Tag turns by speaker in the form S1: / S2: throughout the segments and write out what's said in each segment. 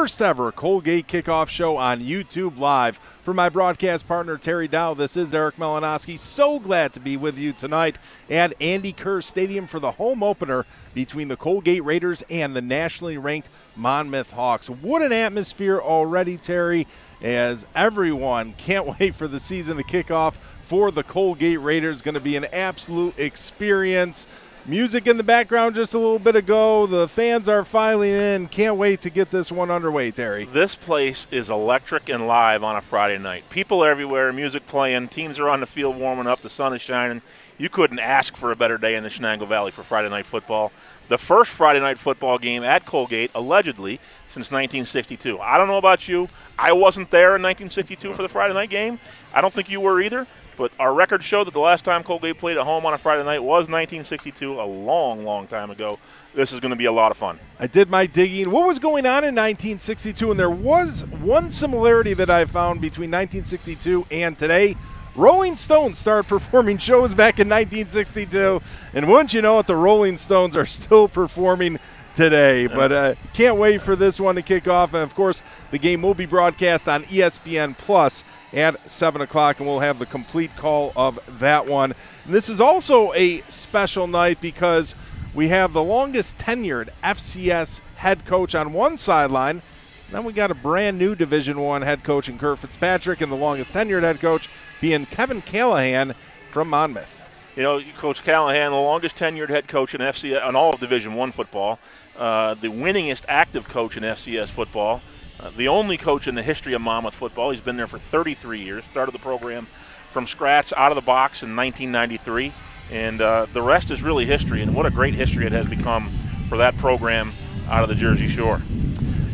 S1: first ever Colgate Kickoff Show on YouTube Live. For my broadcast partner, Terry Dow, this is Eric Malanoski. So glad to be with you tonight at Andy Kerr Stadium for the home opener between the Colgate Raiders and the nationally ranked Monmouth Hawks. What an atmosphere already, Terry, as everyone can't wait for the season to kick off for the Colgate Raiders. Going to be an absolute experience. Music in the background just a little bit ago. The fans are filing in. Can't wait to get this one underway, Terry.
S2: This place is electric and live on a Friday night. People everywhere, music playing, teams are on the field warming up, the sun is shining. You couldn't ask for a better day in the Shenango Valley for Friday night football. The first Friday night football game at Colgate, allegedly, since 1962. I don't know about you. I wasn't there in 1962 for the Friday night game. I don't think you were either. But our records show that the last time Colgate played at home on a Friday night was 1962, a long, long time ago. This is going to be a lot of fun.
S1: I did my digging. What was going on in 1962? And there was one similarity that I found between 1962 and today. Rolling Stones started performing shows back in 1962. And wouldn't you know it, the Rolling Stones are still performing today. But can't wait for this one to kick off. And, of course, the game will be broadcast on ESPN Plus at 7 o'clock, and we'll have the complete call of that one. And this is also a special night because we have the longest tenured FCS head coach on one sideline. Then we got a brand-new Division I head coach in Kurt Fitzpatrick, and the longest tenured head coach being Kevin Callahan from Monmouth.
S2: You know, Coach Callahan, the longest tenured head coach in FCS, on all of Division I football, the winningest active coach in FCS football, the only coach in the history of Monmouth football. He's been there for 33 years, started the program from scratch, out of the box in 1993, and the rest is really history, and what a great history it has become for that program out of the Jersey Shore.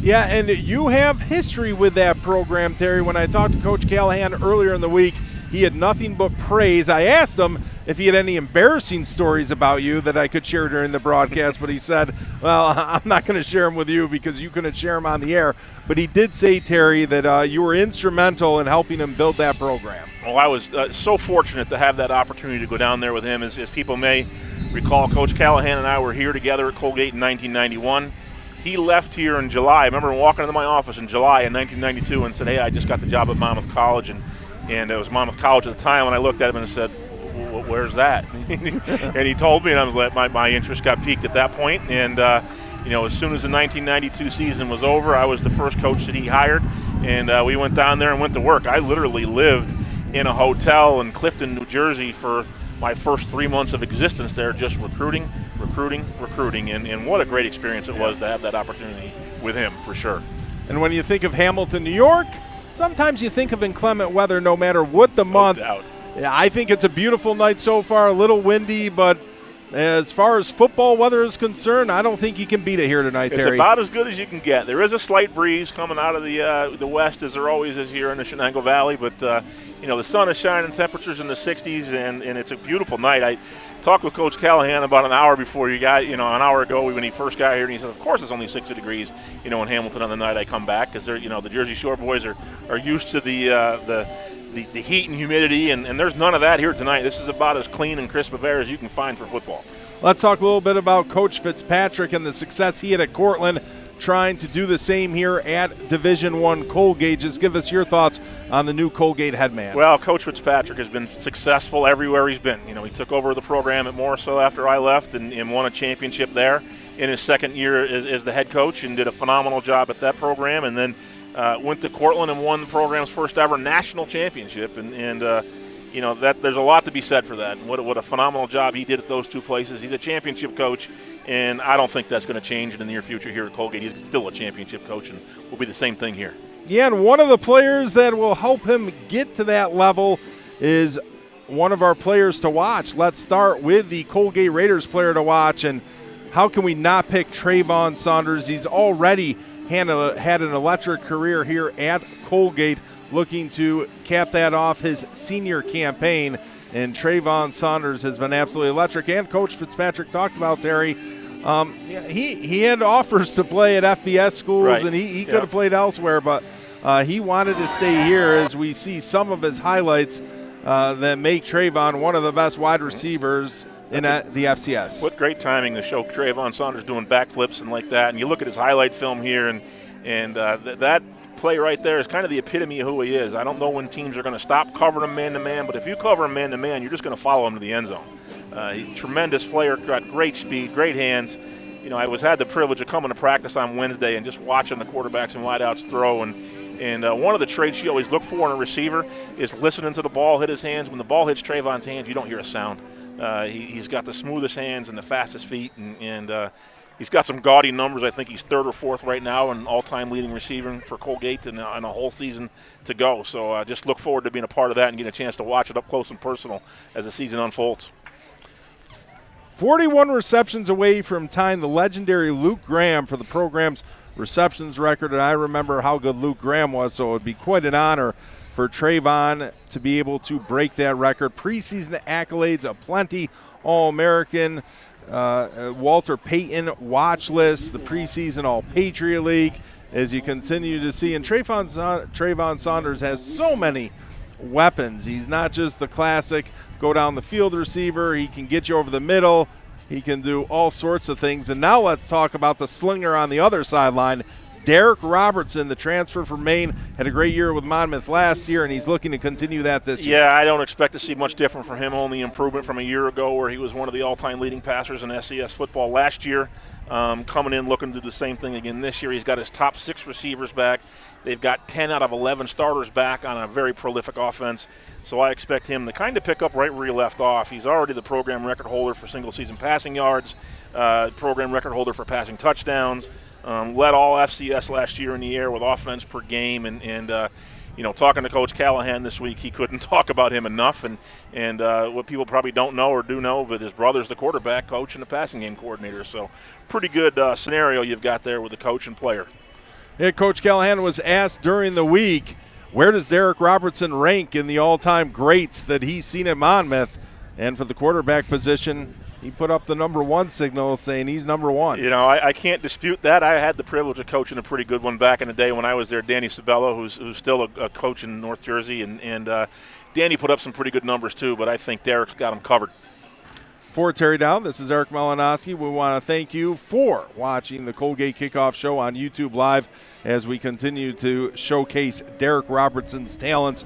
S1: Yeah, and you have history with that program, Terry. When I talked to Coach Callahan earlier in the week, he had nothing but praise. I asked him if he had any embarrassing stories about you that I could share during the broadcast, but he said, well, I'm not going to share them with you because you couldn't share them on the air. But he did say, Terry, that you were instrumental in helping him build that program.
S2: Well, I was so fortunate to have that opportunity to go down there with him. As people may recall, Coach Callahan and I were here together at Colgate in 1991. He left here in July. I remember walking into my office in July in 1992 and said, hey, I just got the job at Monmouth College, and it was Monmouth College at the time, and I looked at him and said, where's that? And he told me, and I was like, my interest got piqued at that point. And, as soon as the 1992 season was over, I was the first coach that he hired, and we went down there and went to work. I literally lived in a hotel in Clifton, New Jersey for my first 3 months of existence there, just recruiting. And what a great experience it was to have that opportunity with him, for sure.
S1: And when you think of Hamilton, New York, sometimes you think of inclement weather no matter what the month.
S2: No doubt.
S1: Yeah, I think it's a beautiful night so far, a little windy, but as far as football weather is concerned, I don't think you can beat it here tonight, Terry.
S2: It's about as good as you can get. There is a slight breeze coming out of the west, as there always is here in the Shenango Valley, but the sun is shining, temperatures in the 60s, and it's a beautiful night. I talked with Coach Callahan about an hour before an hour ago when he first got here, and he said, of course it's only 60 degrees, in Hamilton on the night I come back, because the Jersey Shore boys are used to the heat and humidity, and there's none of that here tonight. This is about as clean and crisp of air as you can find for football.
S1: Let's talk a little bit about Coach Fitzpatrick and the success he had at Cortland, trying to do the same here at Division I Colgate. Just give us your thoughts on the new Colgate head man.
S2: Well, Coach Fitzpatrick has been successful everywhere he's been. He took over the program at Morrisville after I left and won a championship there in his second year as the head coach, and did a phenomenal job at that program, and then went to Cortland and won the program's first ever national championship, and that there's a lot to be said for that. What a phenomenal job he did at those two places. He's a championship coach, and I don't think that's going to change in the near future here at Colgate. He's still a championship coach, and will be the same thing here.
S1: Yeah, and one of the players that will help him get to that level is one of our players to watch. Let's start with the Colgate Raiders player to watch, and how can we not pick Trayvon Saunders? He's already had an electric career here at Colgate, looking to cap that off his senior campaign. And Trayvon Saunders has been absolutely electric. And Coach Fitzpatrick talked about, Terry, he had offers to play at FBS schools, right, and he could have played elsewhere, but he wanted to stay here, as we see some of his highlights that make Trayvon one of the best wide receivers in the FCS.
S2: What great timing to show Trayvon Saunders doing backflips and like that. And you look at his highlight film here, and And that play right there is kind of the epitome of who he is. I don't know when teams are going to stop covering him man-to-man, but if you cover him man-to-man, you're just going to follow him to the end zone. He's a tremendous player, got great speed, great hands. You know, I had the privilege of coming to practice on Wednesday and just watching the quarterbacks and wideouts throw. And one of the traits you always look for in a receiver is listening to the ball hit his hands. When the ball hits Trayvon's hands, you don't hear a sound. He's got the smoothest hands and the fastest feet, and he's got some gaudy numbers. I think he's third or fourth right now in all-time leading receiver for Colgate and a whole season to go. So just look forward to being a part of that and getting a chance to watch it up close and personal as the season unfolds.
S1: 41 receptions away from tying the legendary Luke Graham for the program's receptions record, and I remember how good Luke Graham was, so it would be quite an honor for Trayvon to be able to break that record. Preseason accolades aplenty, All-American, Walter Payton watch list, the preseason All-Patriot League, as you continue to see. And Trayvon Saunders has so many weapons. He's not just the classic go down the field receiver. He can get you over the middle. He can do all sorts of things. And now let's talk about the slinger on the other sideline, Derek Robertson, the transfer from Maine, had a great year with Monmouth last year, and he's looking to continue that this year.
S2: Yeah, I don't expect to see much different from him, only improvement from a year ago where he was one of the all-time leading passers in SCS football last year. Coming in looking to do the same thing again this year. He's got his top 6 receivers back. They've got 10 out of 11 starters back on a very prolific offense. So I expect him to kind of pick up right where he left off. He's already the program record holder for single-season passing yards, program record holder for passing touchdowns, led all FCS last year in the air with offense per game. And you know, talking to Coach Callahan this week, he couldn't talk about him enough. And what people probably don't know or do know, but his brother's the quarterback coach and the passing game coordinator. So pretty good scenario you've got there with the coach and player.
S1: Yeah, Coach Callahan was asked during the week, where does Derek Robertson rank in the all-time greats that he's seen at Monmouth? And for the quarterback position, he put up the number 1 signal saying he's number 1.
S2: You know, I can't dispute that. I had the privilege of coaching a pretty good one back in the day when I was there. Danny Sabello, who's still a coach in North Jersey, and Danny put up some pretty good numbers too, but I think Derek's got him covered.
S1: For Terry Down, this is Eric Malanoski. We want to thank you for watching the Colgate Kickoff Show on YouTube Live as we continue to showcase Derek Robertson's talents.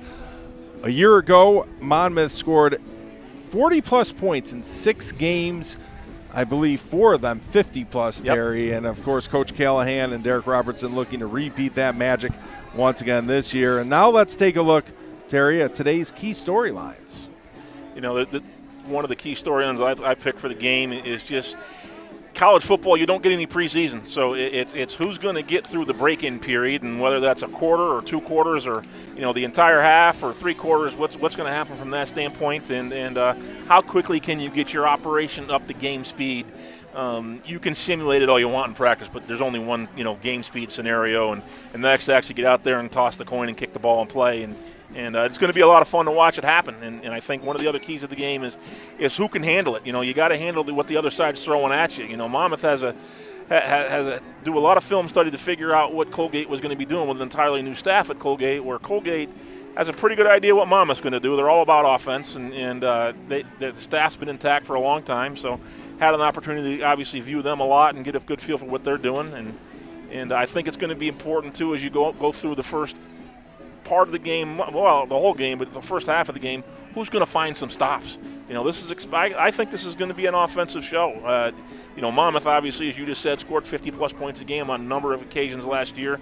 S1: A year ago, Monmouth scored 40-plus points in 6 games. I believe 4 of them 50-plus, Terry. Yep. And, of course, Coach Callahan and Derek Robertson looking to repeat that magic once again this year. And now let's take a look, Terry, at today's key storylines.
S2: You know, one of the key storylines I picked for the game is just college football. You don't get any preseason, so it's who's going to get through the break-in period, and whether that's a quarter or 2 quarters or, you know, the entire half or 3 quarters, what's going to happen from that standpoint, and how quickly can you get your operation up to game speed. You can simulate it all you want in practice, but there's only one, you know, game speed scenario, and that's to actually get out there and toss the coin and kick the ball and play. And it's going to be a lot of fun to watch it happen. And I think one of the other keys of the game is who can handle it. You know, you got to handle what the other side's throwing at you. You know, Monmouth has do a lot of film study to figure out what Colgate was going to be doing with an entirely new staff at Colgate, where Colgate has a pretty good idea what Monmouth's going to do. They're all about offense, and the staff's been intact for a long time. So had an opportunity to obviously view them a lot and get a good feel for what they're doing. And I think it's going to be important, too, as you go through the first part of the game, well, the whole game, but the first half of the game, who's going to find some stops? You know, I think this is going to be an offensive show. You know, Monmouth, obviously, as you just said, scored 50-plus points a game on a number of occasions last year.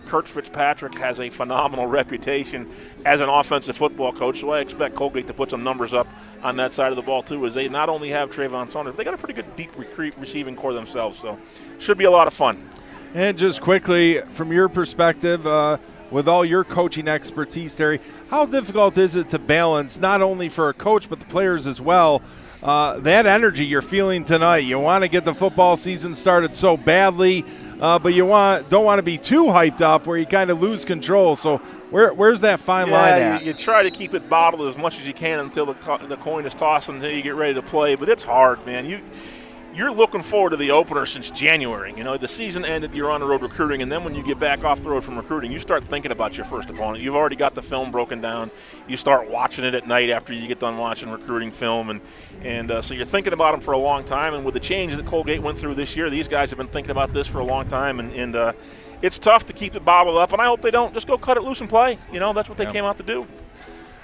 S2: Kurt Fitzpatrick has a phenomenal reputation as an offensive football coach, so I expect Colgate to put some numbers up on that side of the ball, too, as they not only have Trayvon Saunders, they got a pretty good deep receiving core themselves, so should be a lot of fun.
S1: And just quickly, from your perspective, with all your coaching expertise, Terry, how difficult is it to balance, not only for a coach but the players as well, that energy you're feeling tonight? You want to get the football season started so badly, but you don't want to be too hyped up where you kind of lose control. So where's that fine line at?
S2: You try to keep it bottled as much as you can until the coin is tossed, until you get ready to play. But it's hard, man. You're looking forward to the opener since January. You know, the season ended, you're on the road recruiting, and then when you get back off the road from recruiting, you start thinking about your first opponent. You've already got the film broken down. You start watching it at night after you get done watching recruiting film, and so you're thinking about them for a long time. And with the change that Colgate went through this year, these guys have been thinking about this for a long time, and it's tough to keep it bottled up, and I hope they don't. Just go cut it loose and play. That's what they came out to do.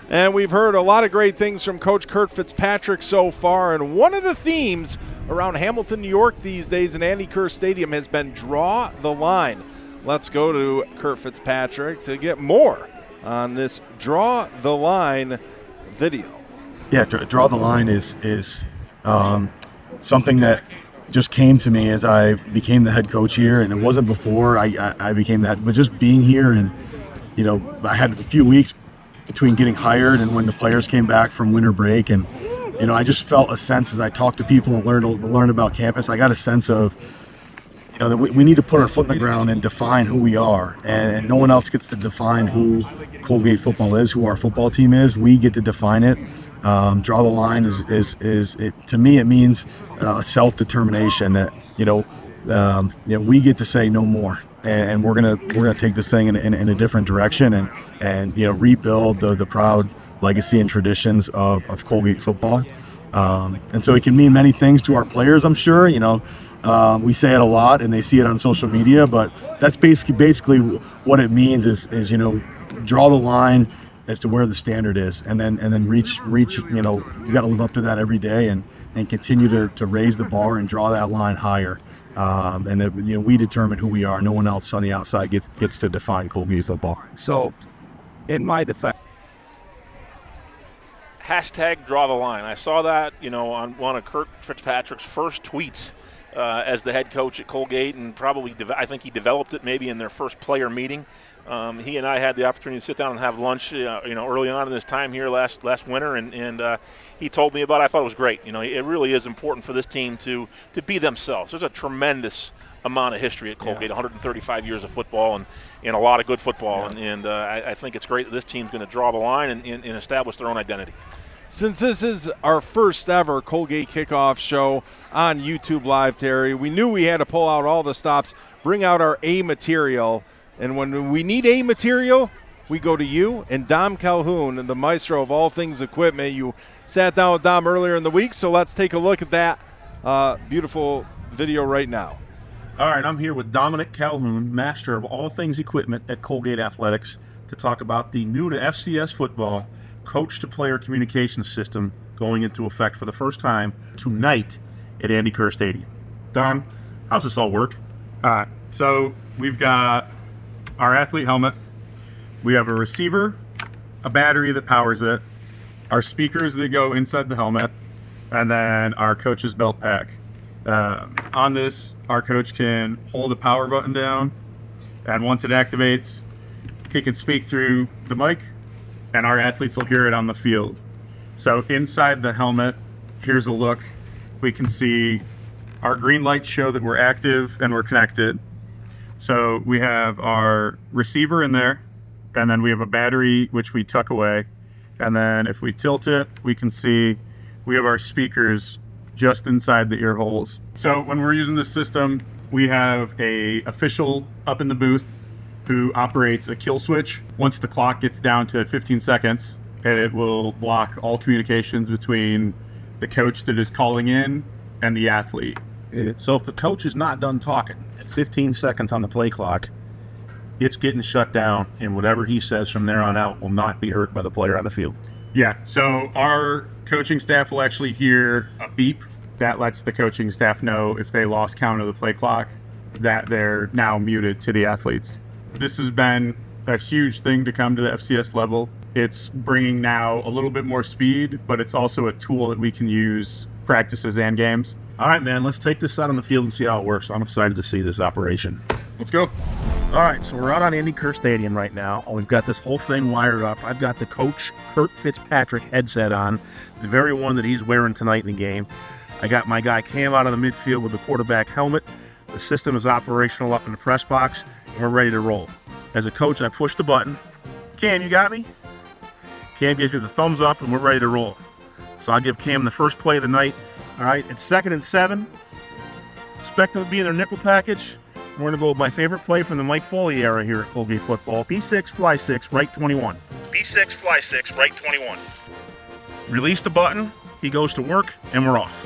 S1: And we've heard a lot of great things from Coach Kurt Fitzpatrick so far, and one of the themes around Hamilton, New York these days in Andy Kerr Stadium has been draw the line. Let's go to Kurt Fitzpatrick to get more on this draw the line video.
S3: Yeah, draw the line is something that just came to me as I became the head coach here, and it wasn't before I became the head, but just being here, and I had a few weeks between getting hired and when the players came back from winter break, and I just felt a sense as I talked to people and learned about campus. I got a sense of that we need to put our foot in the ground and define who we are, and no one else gets to define who Colgate football is, who our football team is. We get to define it. Draw the line is to me it means self-determination that we get to say no more, and we're gonna take this thing in a different direction and rebuild the proud legacy and traditions of Colgate football. And so it can mean many things to our players, I'm sure. We say it a lot and they see it on social media, but that's basically what it means is draw the line as to where the standard is, and then reach you got to live up to that every day and continue to raise the bar and draw that line higher. And we determine who we are. No one else on the outside gets to define Colgate football.
S4: So, in my defense,
S2: hashtag draw the line. I saw that, on one of Kurt Fitzpatrick's first tweets as the head coach at Colgate, and probably I think he developed it maybe in their first player meeting. He and I had the opportunity to sit down and have lunch, early on in this time here last winter, and he told me about it. I thought it was great. It really is important for this team to be themselves. There's a tremendous amount of history at Colgate, 135 years of football and a lot of good football, and I think it's great that this team's going to draw the line and establish their own identity.
S1: Since this is our first ever Colgate Kickoff Show on YouTube Live, Terry, we knew we had to pull out all the stops, bring out our A material. And when we need A material, we go to you and Dom Calhoun, and the maestro of all things equipment. You sat down with Dom earlier in the week, so let's take a look at that beautiful video right now.
S5: All right, I'm here with Dominic Calhoun, master of all things equipment at Colgate Athletics, to talk about the new to FCS football coach-to-player communication system going into effect for the first time tonight at Andy Kerr Stadium. Don, how's this all work?
S6: So we've got our athlete helmet, we have a receiver, a battery that powers it, our speakers that go inside the helmet, and then our coach's belt pack. On this, our coach can hold the power button down, and once it activates, he can speak through the mic, and our athletes will hear it on the field. So inside the helmet, here's a look. We can see our green lights show that we're active and we're connected. So we have our receiver in there, and then we have a battery which we tuck away. And then if we tilt it, we can see we have our speakers just inside the ear holes. So when we're using this system, we have a official up in the booth who operates a kill switch. Once the clock gets down to 15 seconds, and it will block all communications between the coach that is calling in and the athlete.
S5: So if the coach is not done talking at 15 seconds on the play clock, it's getting shut down, and whatever he says from there on out will not be heard by the player on the field.
S6: Yeah, so our coaching staff will actually hear a beep that lets the coaching staff know if they lost count of the play clock that they're now muted to the athletes. This has been a huge thing to come to the FCS level. It's bringing now a little bit more speed, but it's also a tool that we can use practices and games.
S5: All right, man, let's take this out on the field and see how it works. I'm excited to see this operation.
S6: Let's go.
S5: All right, so we're out on Andy Kerr Stadium right now. We've got this whole thing wired up. I've got the Coach Kurt Fitzpatrick headset on, the very one that he's wearing tonight in the game. I got my guy Cam out on the midfield with the quarterback helmet. The system is operational up in the press box, and we're ready to roll. As a coach, I push the button. Cam, you got me? Cam gives me the thumbs up, and we're ready to roll. So I'll give Cam the first play of the night. All right, it's 2nd and 7. Expect them to be in their nickel package. We're going to go with my favorite play from the Mike Foley era here at Colgate football. B6, fly 6, right 21. B6, fly 6, right 21. Release the button. He goes to work, and we're off.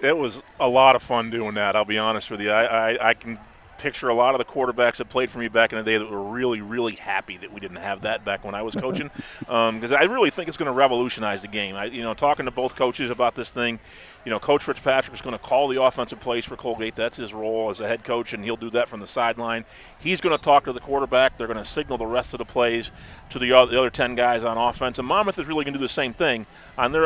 S2: It was a lot of fun doing that, I'll be honest with you. I can picture a lot of the quarterbacks that played for me back in the day that were really, really happy that we didn't have that back when I was coaching, because I really think it's going to revolutionize the game. Talking to both coaches about this thing, Coach Fitzpatrick is going to call the offensive plays for Colgate. That's his role as a head coach, and he'll do that from the sideline. He's going to talk to the quarterback. They're going to signal the rest of the plays to the other 10 guys on offense. And Monmouth is really going to do the same thing on their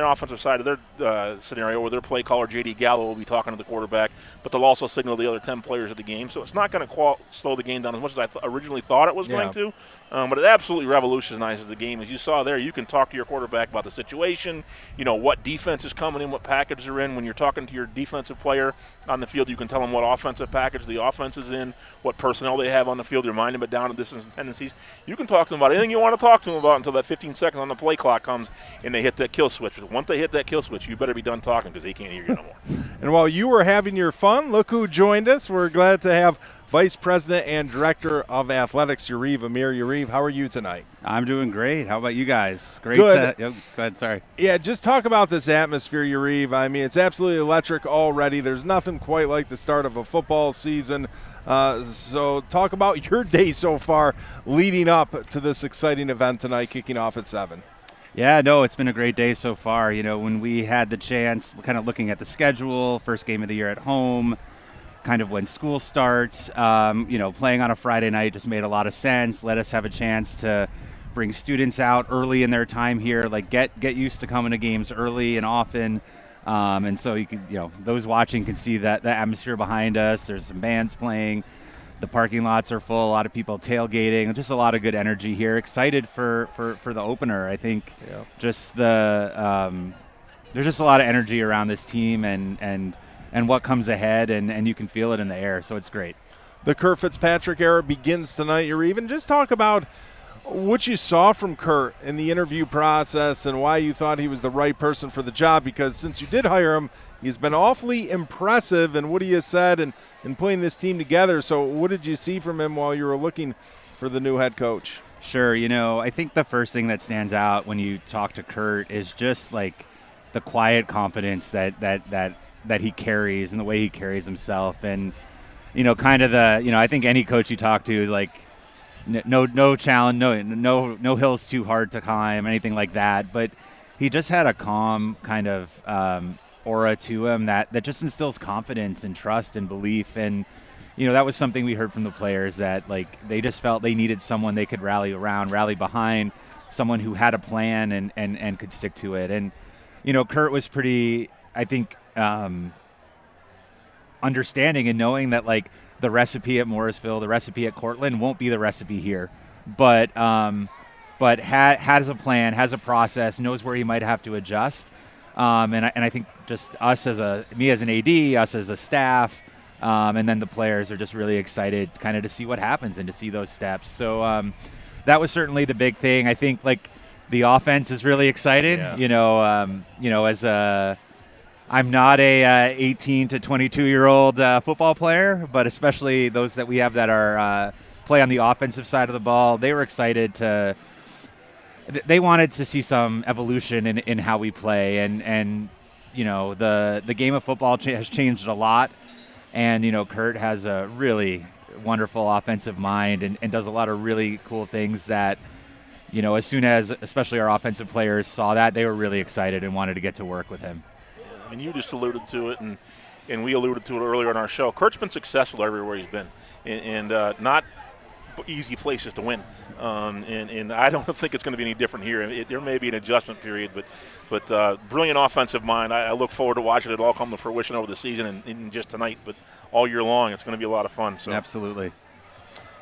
S2: offensive side of their scenario, where their play caller, J.D. Gallo, will be talking to the quarterback, but they'll also signal the other 10 players of the game. So it's not going to slow the game down as much as I originally thought it was going to. But it absolutely revolutionizes the game. As you saw there, you can talk to your quarterback about the situation, what defense is coming in, what package they're in. When you're talking to your defensive player on the field, you can tell them what offensive package the offense is in, what personnel they have on the field, remind them of down and distance tendencies. You can talk to them about anything you want to talk to them about until that 15 seconds on the play clock comes and they hit that kill switch. Once they hit that kill switch, you better be done talking because they can't hear you no more.
S1: And while you were having your fun, look who joined us. We're glad to have Vice President and Director of Athletics, Yariv Amir. Yariv, how are you tonight?
S7: I'm doing great. How about you guys? Great.
S1: Good.
S7: Go ahead, sorry.
S1: Yeah, just talk about this atmosphere, Yariv. I mean, it's absolutely electric already. There's nothing quite like the start of a football season. So talk about your day so far leading up to this exciting event tonight, kicking off at 7.
S7: Yeah, no, it's been a great day so far. When we had the chance, kind of looking at the schedule, first game of the year at home, kind of when school starts, playing on a Friday night just made a lot of sense. Let us have a chance to bring students out early in their time here, like get used to coming to games early and often. And so you can, those watching can see that the atmosphere behind us. There's some bands playing. The parking lots are full. A lot of people tailgating. Just a lot of good energy here. Excited for the opener. I think just there's just a lot of energy around this team and what comes ahead, and you can feel it in the air, so it's great.
S1: The Kurt Fitzpatrick era begins tonight. You're even just talk about what you saw from Kurt in the interview process and why you thought he was the right person for the job, because since you did hire him, he's been awfully impressive in what he has said and putting this team together. So what did you see from him while you were looking for the new head coach?
S7: Sure. I think the first thing that stands out when you talk to Kurt is just like the quiet confidence that he carries and the way he carries himself. And, kind of I think any coach you talk to is like, no challenge, no hills too hard to climb, anything like that. But he just had a calm kind of aura to him that just instills confidence and trust and belief. And, that was something we heard from the players, that like they just felt they needed someone they could rally around, rally behind, someone who had a plan and could stick to it. And, Kurt was pretty, I think, understanding and knowing that like the recipe at Morrisville, the recipe at Cortland won't be the recipe here, but has a plan, has a process, knows where he might have to adjust. And I think just me as an AD, us as a staff, and then the players are just really excited kind of to see what happens and to see those steps. So that was certainly the big thing. I think like the offense is really excited, as I'm not a 18 to 22-year-old football player, but especially those that we have that are play on the offensive side of the ball. They were excited they wanted to see some evolution in how we play. And the game of football has changed a lot. And, Kurt has a really wonderful offensive mind and does a lot of really cool things that, as soon as especially our offensive players saw that, they were really excited and wanted to get to work with him.
S2: And you just alluded to it, and we alluded to it earlier in our show. Kurt's been successful everywhere he's been, and not easy places to win. And I don't think it's going to be any different here. There may be an adjustment period, but brilliant offensive mind. I look forward to watching it all come to fruition over the season and just tonight, but all year long. It's going to be a lot of fun. So.
S7: Absolutely.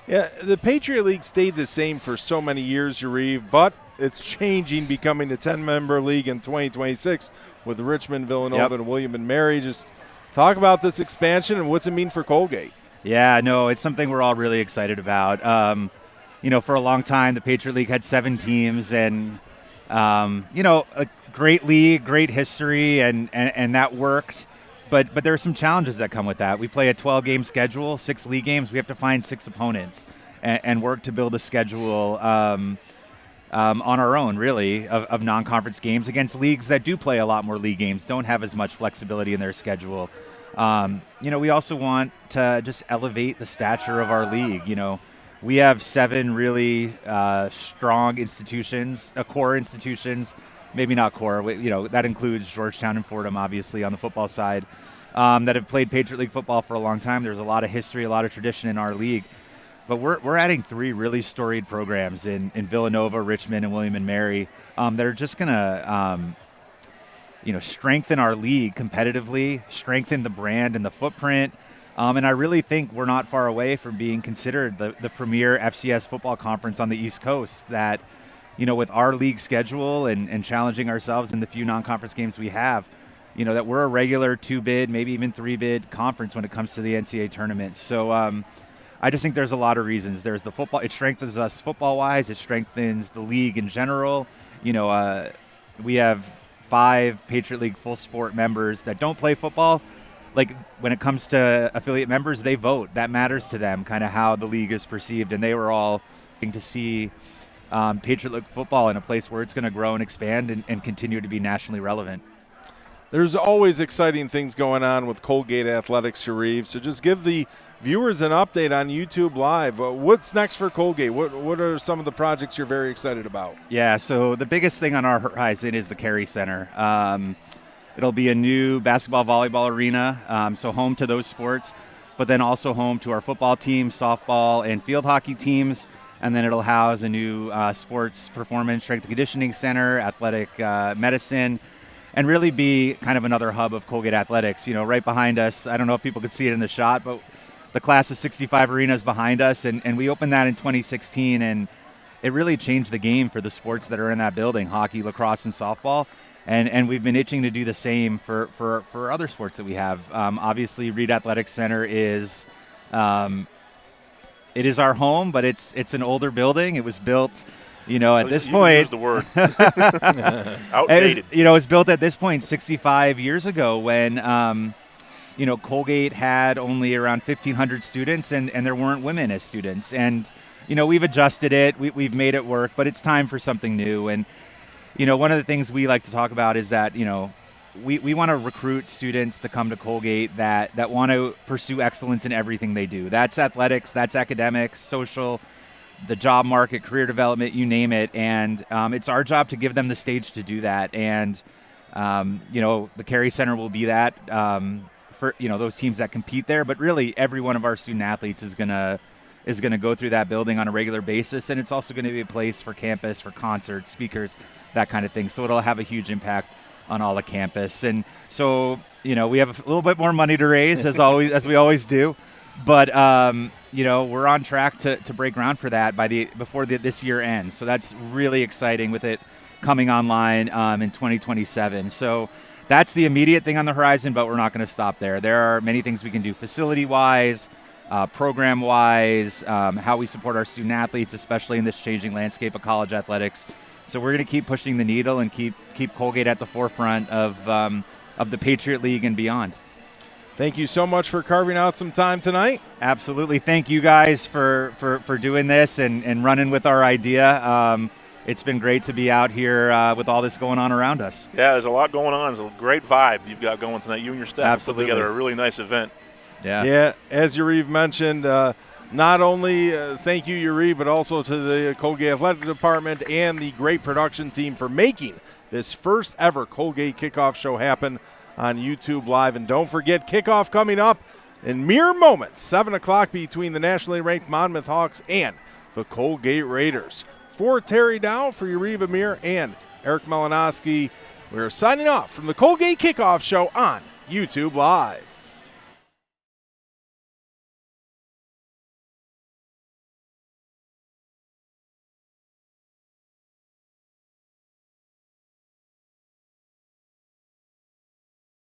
S1: Yeah, the Patriot League stayed the same for so many years, Yariv, but it's changing, becoming a 10-member league in 2026 with Richmond, Villanova, and William and Mary. Just talk about this expansion and what's it mean for Colgate.
S7: Yeah, no, it's something we're all really excited about. For a long time, the Patriot League had 7 teams, and a great league, great history, and that worked. But there are some challenges that come with that. We play a 12-game schedule, 6 league games. We have to find 6 opponents and work to build a schedule. on our own, really, of non-conference games against leagues that do play a lot more league games, don't have as much flexibility in their schedule. We also want to just elevate the stature of our league. We have 7 really strong institutions, core institutions, maybe not core. That includes Georgetown and Fordham, obviously, on the football side, that have played Patriot League football for a long time. There's a lot of history, a lot of tradition in our league. But we're adding 3 really storied programs in Villanova, Richmond, and William and Mary that are just going to strengthen our league competitively, strengthen the brand and the footprint. And I really think we're not far away from being considered the premier FCS football conference on the East Coast that, with our league schedule and challenging ourselves in the few non-conference games we have, that we're a regular 2-bid, maybe even 3-bid conference when it comes to the NCAA tournament. So I just think there's a lot of reasons. There's the football. It strengthens us football-wise. It strengthens the league in general. We have 5 Patriot League full sport members that don't play football. Like, when it comes to affiliate members, they vote. That matters to them, kind of how the league is perceived. And they were all to see Patriot League football in a place where it's going to grow and expand and continue to be nationally relevant.
S1: There's always exciting things going on with Colgate Athletics, Sharif. So just give the viewers an update on YouTube Live. What's next for Colgate? What are some of the projects you're very excited about?
S7: Yeah, so the biggest thing on our horizon is the Carey Center. It'll be a new basketball, volleyball arena, so home to those sports, but then also home to our football team, softball, and field hockey teams. And then it'll house a new sports performance, strength and conditioning center, athletic medicine, and really be kind of another hub of Colgate Athletics. Right behind us, I don't know if people could see it in the shot, but the Class of 65 arena is behind us, and we opened that in 2016, and it really changed the game for the sports that are in that building, hockey, lacrosse, and softball. And we've been itching to do the same for other sports that we have. Obviously, Reed Athletic Center is it is our home, but it's an older building. It was built, at this point.
S2: Use the word outdated.
S7: It was built at this point 65 years ago when Colgate had only around 1,500 students, and there weren't women as students. And we've adjusted it. We've made it work, but it's time for something new. And one of the things we like to talk about is that, we want to recruit students to come to Colgate that want to pursue excellence in everything they do. That's athletics, that's academics, social, the job market, career development, you name it. And it's our job to give them the stage to do that. And, the Carey Center will be that for, those teams that compete there. But really, every one of our student athletes is going to go through that building on a regular basis. And it's also going to be a place for campus, for concerts, speakers, that kind of thing. So it'll have a huge impact on all the campus. And so, we have a little bit more money to raise as we always do. But, we're on track to break ground for that before this year ends. So that's really exciting with it coming online in 2027. So that's the immediate thing on the horizon, but we're not going to stop there. There are many things we can do facility-wise, program-wise, how we support our student athletes, especially in this changing landscape of college athletics. So we're going to keep pushing the needle and keep Colgate at the forefront of the Patriot League and beyond.
S1: Thank you so much for carving out some time tonight.
S7: Absolutely. Thank you guys for doing this and running with our idea. It's been great to be out here with all this going on around us.
S2: Yeah, there's a lot going on. It's a great vibe you've got going tonight. You and your staff
S7: Absolutely.
S2: Put together a really nice event.
S1: Yeah, as Yariv mentioned, not only thank you, Yariv, but also to the Colgate Athletic Department and the great production team for making this first ever Colgate Kickoff Show happen on YouTube Live. And don't forget, kickoff coming up in mere moments, 7 o'clock between the nationally ranked Monmouth Hawks and the Colgate Raiders. For Terry Dow, for Yariv Amir, and Eric Malanoski, we're signing off from the Colgate Kickoff Show on YouTube Live.